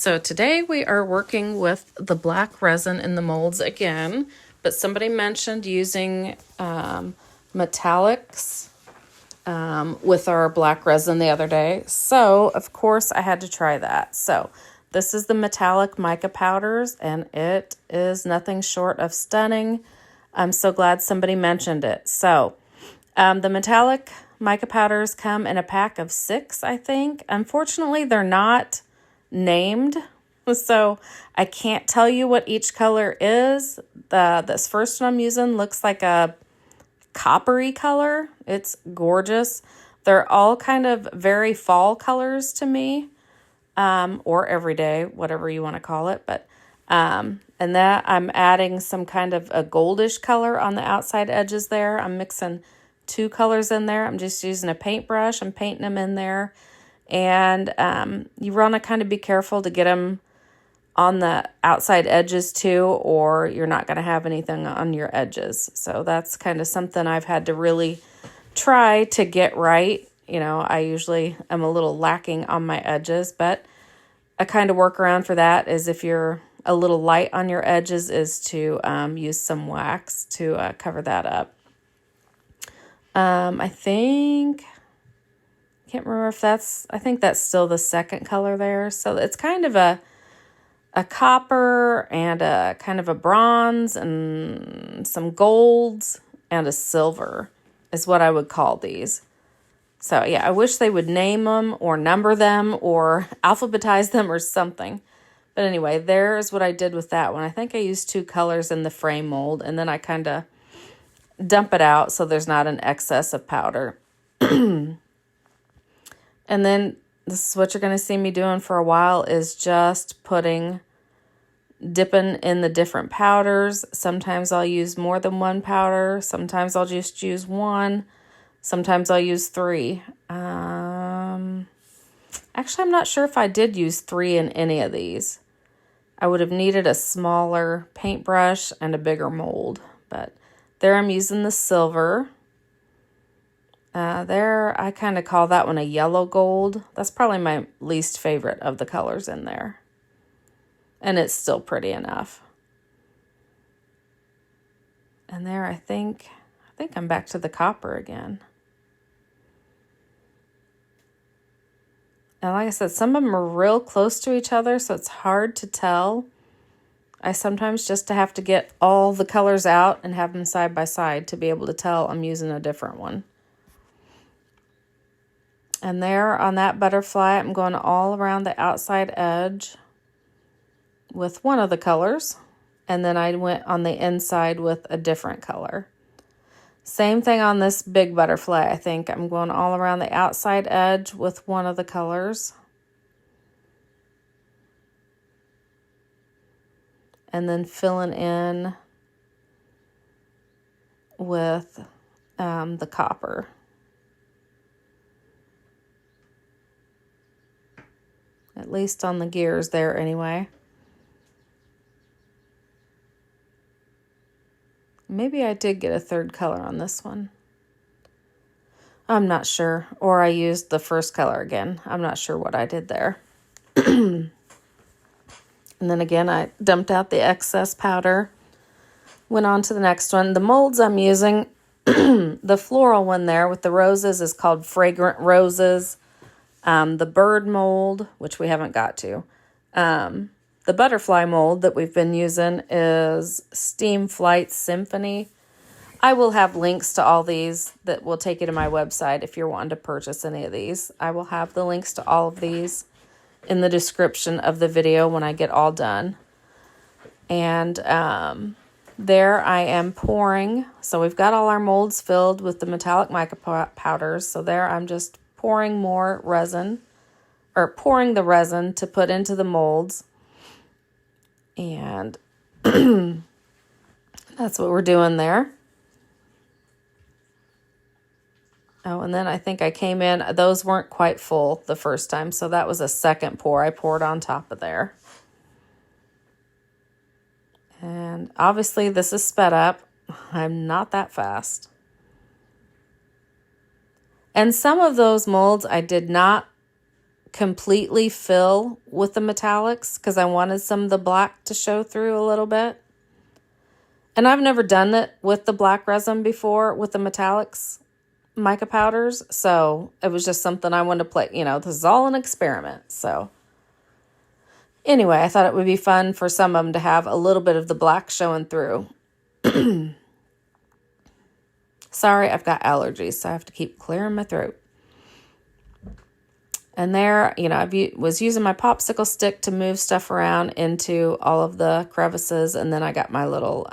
So today we are working with the black resin in the molds again, but somebody mentioned using metallics with our black resin the other day. So of course I had to try that. So this is the metallic mica powders and it is nothing short of stunning. I'm so glad somebody mentioned it. So the metallic mica powders come in a pack of 6, I think. Unfortunately, they're not named, so I can't tell you what each color is. This first one I'm using looks like a coppery color. It's gorgeous. They're all kind of very fall colors to me, or everyday, whatever you want to call it. But and that I'm adding some kind of a goldish color on the outside edges there. I'm mixing 2 colors in there. I'm just using a paintbrush. I'm painting them in there. And you want to kind of be careful to get them on the outside edges too, or you're not going to have anything on your edges. So that's kind of something I've had to really try to get right. You know, I usually am a little lacking on my edges, but a kind of workaround for that is if you're a little light on your edges is to use some wax to cover that up. I can't remember if I think that's still the second color there. So it's kind of a copper and a kind of a bronze and some golds and a silver is what I would call these. So yeah, I wish they would name them or number them or alphabetize them or something. But anyway, there's what I did with that one. I think I used 2 colors in the frame mold and then I kind of dump it out so there's not an excess of powder. And then this is what you're going to see me doing for a while is just dipping in the different powders. Sometimes I'll use more than 1 powder. Sometimes I'll just use 1. Sometimes I'll use 3. Actually, I'm not sure if I did use 3 in any of these. I would have needed a smaller paintbrush and a bigger mold. But there I'm using the silver. There, I kind of call that one a yellow gold. That's probably my least favorite of the colors in there. And it's still pretty enough. And there, I think I'm back to the copper again. And like I said, some of them are real close to each other, so it's hard to tell. I sometimes just have to get all the colors out and have them side by side to be able to tell I'm using a different one. And there on that butterfly, I'm going all around the outside edge with one of the colors. And then I went on the inside with a different color. Same thing on this big butterfly, I think. I'm going all around the outside edge with one of the colors. And then filling in with the copper. At least on the gears there anyway. Maybe I did get a 3rd color on this one. I'm not sure. Or I used the first color again. I'm not sure what I did there. And then again, I dumped out the excess powder. Went on to the next one. The molds I'm using, the floral one there with the roses is called Fragrant Roses. The bird mold, which we haven't got to. The butterfly mold that we've been using is Steam Flight Symphony. I will have links to all these that will take you to my website if you're wanting to purchase any of these. I will have the links to all of these in the description of the video when I get all done. And there I am pouring. So we've got all our molds filled with the metallic mica powders. So there I'm just pouring more resin, or pouring the resin to put into the molds. And that's what we're doing there. Oh, and then I think I came in, those weren't quite full the first time, so that was a second pour I poured on top of there. And obviously this is sped up. I'm not that fast. And some of those molds I did not completely fill with the metallics because I wanted some of the black to show through a little bit. And I've never done it with the black resin before with the metallics mica powders. So it was just something I wanted to play. You know, this is all an experiment. So anyway, I thought it would be fun for some of them to have a little bit of the black showing through. Sorry, I've got allergies, so I have to keep clearing my throat. And there, you know, I was using my popsicle stick to move stuff around into all of the crevices. And then I got my little,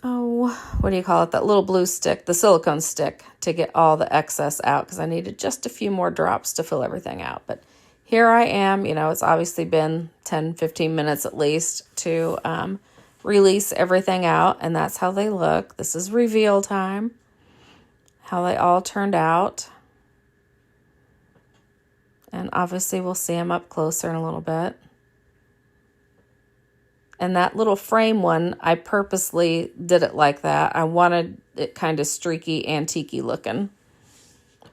what do you call it? That little blue stick, the silicone stick, to get all the excess out because I needed just a few more drops to fill everything out. But here I am, you know, it's obviously been 10, 15 minutes at least to release everything out. And that's how they look. This is reveal time, how they all turned out. And obviously we'll see them up closer in a little bit. And that little frame one, I purposely did it like that. I wanted it kind of streaky, antique-y looking.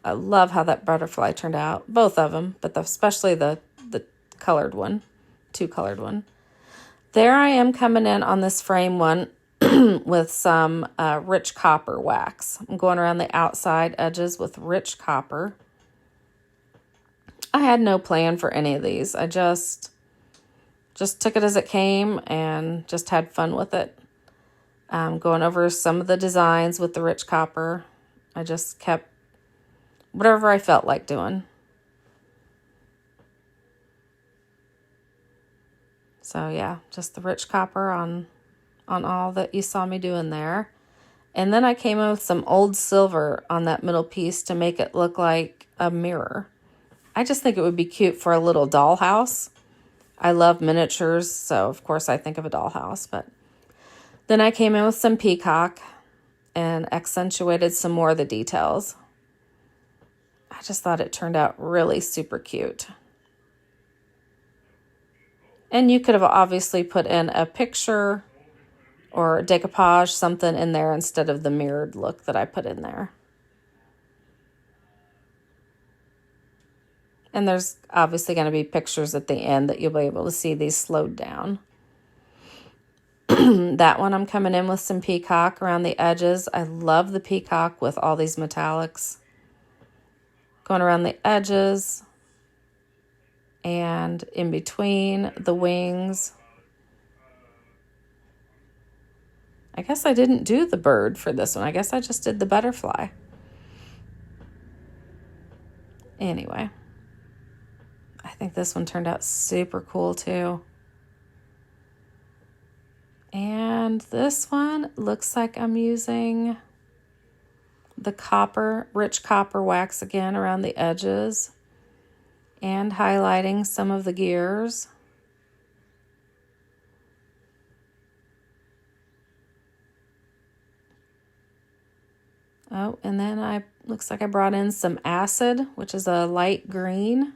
I love how that butterfly turned out. Both of them, but especially the colored one, two-colored one. There I am coming in on this frame one with some rich copper wax. I'm going around the outside edges with rich copper. I had no plan for any of these. I just took it as it came and just had fun with it. Going over some of the designs with the rich copper. I just kept whatever I felt like doing. So yeah, just the rich copper on all that you saw me doing there. And then I came in with some old silver on that middle piece to make it look like a mirror. I just think it would be cute for a little dollhouse. I love miniatures, so of course I think of a dollhouse. But then I came in with some peacock and accentuated some more of the details. I just thought it turned out really super cute. And you could have obviously put in a picture or decoupage, something in there instead of the mirrored look that I put in there. And there's obviously going to be pictures at the end that you'll be able to see these slowed down. That one I'm coming in with some peacock around the edges. I love the peacock with all these metallics. Going around the edges and in between the wings. I guess I didn't do the bird for this one. I guess I just did the butterfly. Anyway. I think this one turned out super cool too. And this one looks like I'm using the rich copper wax again around the edges and highlighting some of the gears. Oh, and then looks like I brought in some acid, which is a light green.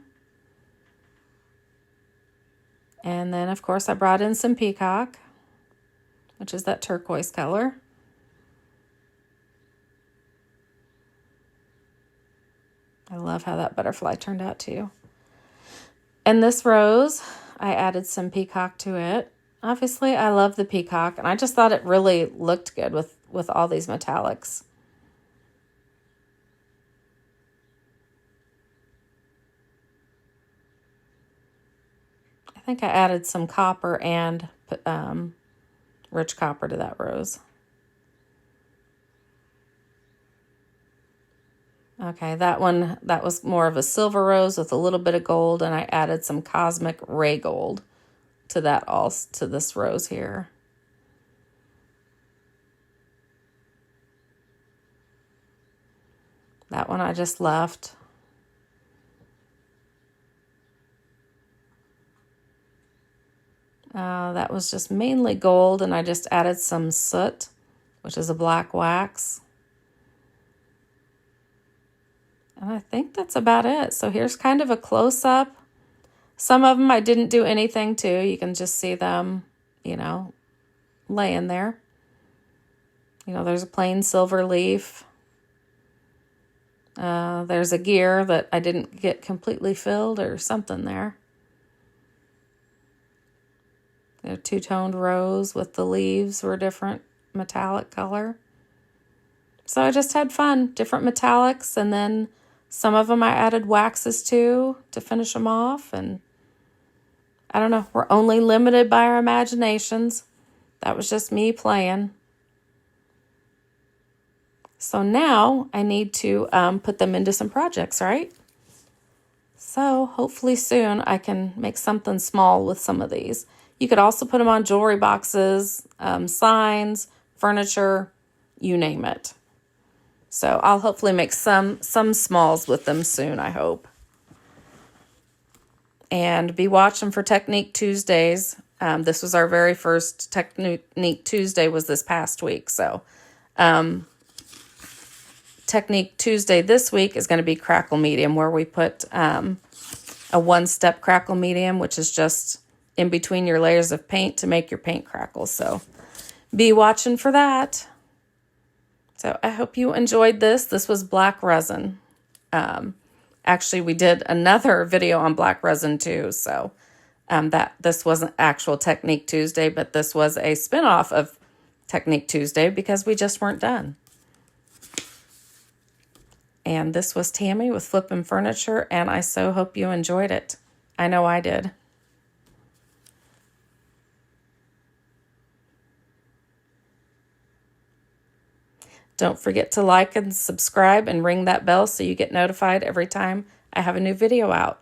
And then, of course, I brought in some peacock, which is that turquoise color. I love how that butterfly turned out, too. And this rose, I added some peacock to it. Obviously, I love the peacock, and I just thought it really looked good with all these metallics. I think I added some copper and rich copper to that rose. Okay, that was more of a silver rose with a little bit of gold, and I added some cosmic ray gold to this rose here. That one I just left. That was just mainly gold, and I just added some soot, which is a black wax. And I think that's about it. So here's kind of a close-up. Some of them I didn't do anything to. You can just see them, laying there. There's a plain silver leaf. There's a gear that I didn't get completely filled or something there. The two-toned rose with the leaves were different metallic color. So I just had fun, different metallics, and then some of them I added waxes to finish them off. And I don't know, we're only limited by our imaginations. That was just me playing. So now I need to put them into some projects, right? So hopefully soon I can make something small with some of these. You could also put them on jewelry boxes, signs, furniture, you name it. So I'll hopefully make some smalls with them soon, I hope. And be watching for Technique Tuesdays. This was our very first Technique Tuesday was this past week. So Technique Tuesday this week is going to be crackle medium, where we put a one-step crackle medium, which is just in between your layers of paint to make your paint crackle. So be watching for that. So I hope you enjoyed this. This was black resin. Actually, we did another video on black resin too. So this wasn't actual Technique Tuesday, but this was a spinoff of Technique Tuesday because we just weren't done. And this was Tammy with Flippin' Furniture, and I so hope you enjoyed it. I know I did. Don't forget to like and subscribe and ring that bell so you get notified every time I have a new video out.